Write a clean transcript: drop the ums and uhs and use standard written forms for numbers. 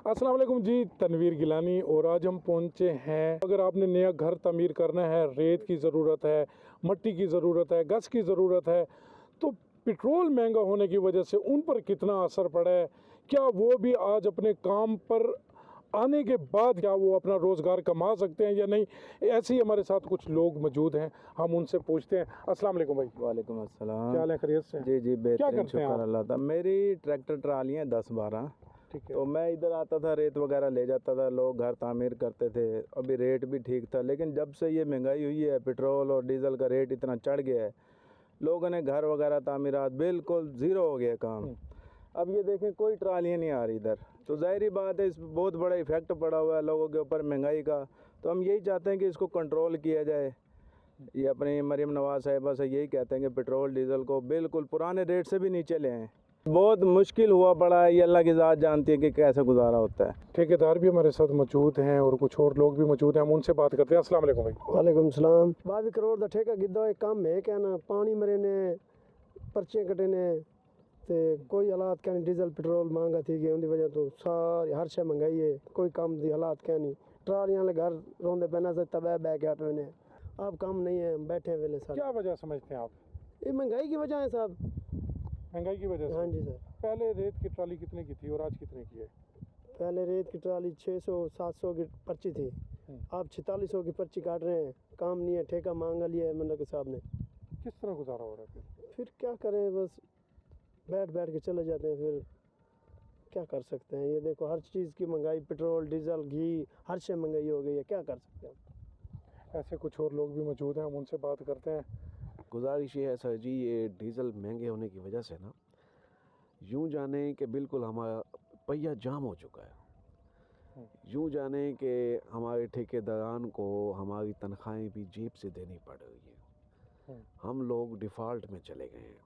अस्सलाम वालेकुम जी, तनवीर गिलानी। और आज हम पहुंचे हैं, अगर आपने नया घर तमीर करना है, रेत की ज़रूरत है, मट्टी की ज़रूरत है, गस की ज़रूरत है, तो पेट्रोल महंगा होने की वजह से उन पर कितना असर पड़ा है, क्या वो भी आज अपने काम पर आने के बाद क्या वो अपना रोज़गार कमा सकते हैं या नहीं। ऐसे ही हमारे साथ कुछ लोग मौजूद हैं, हम उनसे पूछते हैं। अस्सलाम वालेकुम भाई। वालेकुम अस्सलाम। क्या हाल है, खैरियत से? जी जी क्या बेहतरीन, करते हैं शुक्र आप? अल्लाह का। मेरी ट्रैक्टर ट्रालियाँ 10-12। ठीक है। तो मैं इधर आता था, रेत वगैरह ले जाता था, लोग घर तामीर करते थे। अभी रेट भी ठीक था, लेकिन जब से ये महंगाई हुई है, पेट्रोल और डीज़ल का रेट इतना चढ़ गया है, लोगों ने घर वगैरह तामीरात बिल्कुल ज़ीरो हो गया काम। अब ये देखें, कोई ट्रालियाँ नहीं आ रही इधर, तो ज़ाहिर बात है इस बहुत बड़ा इफ़ेक्ट पड़ा हुआ है लोगों के ऊपर महंगाई का। तो हम यही चाहते हैं कि इसको कंट्रोल किया जाए। ये अपनी मरीम नवाज़ साहिबा से यही कहते हैं कि पेट्रोल डीज़ल को बिल्कुल पुराने रेट से भी नीचे ले आएँ। बहुत मुश्किल हुआ पड़ा है, ये अल्लाह की ज़ात जानती है कि कैसे गुजारा होता है। ठेकेदार भी हमारे साथ मौजूद हैं और कुछ और लोग भी मौजूद हैं, हम उनसे बात करते हैं। अस्सलाम वालेकुम भाई। वालेकुम सलाम। 22 करोड़ का ठेका गिद्दा एक काम है क्या ना, पानी मरे ने, पर्चे कटे ने, ते कोई हालात क्या नहीं। डीजल पेट्रोल महंगा थी गया, उनकी वजह तो सारी हर शय महंगाई है, कोई काम दी हालात क्या नहीं। ट्रालियां ले घर रोंदे पैना से तबे बैग के हटवे ने, अब काम नहीं है, हम बैठे वेले सर। क्या वजह समझते हैं आप? ये महंगाई की वजह है साहब। महंगाई की वजह से? हाँ जी सर। पहले रेत की ट्राली कितने की थी और आज कितने की है? पहले रेत की ट्राली 600-700 की पर्ची थी, अब 4600 की पर्ची काट रहे हैं। काम नहीं है, ठेका मांगा लिया है मंडल के साहब ने। किस तरह गुजारा हो रहा है फिर क्या करें, बस बैठ बैठ के चले जाते हैं, फिर क्या कर सकते हैं। ये देखो हर चीज़ की महंगाई, पेट्रोल डीजल घी हर शय महंगाई हो गई है, क्या कर सकते हैं हम। ऐसे कुछ और लोग भी मौजूद हैं, हम उनसे बात करते हैं। गुजारिश ये है सर जी, ये डीज़ल महंगे होने की वजह से ना यूँ जाने कि बिल्कुल हमारा पहिया जाम हो चुका है। यूँ जाने कि हमारे ठेकेदारान को हमारी तनख्वाहें भी जेब से देनी पड़ रही है। हम लोग डिफ़ॉल्ट में चले गए हैं।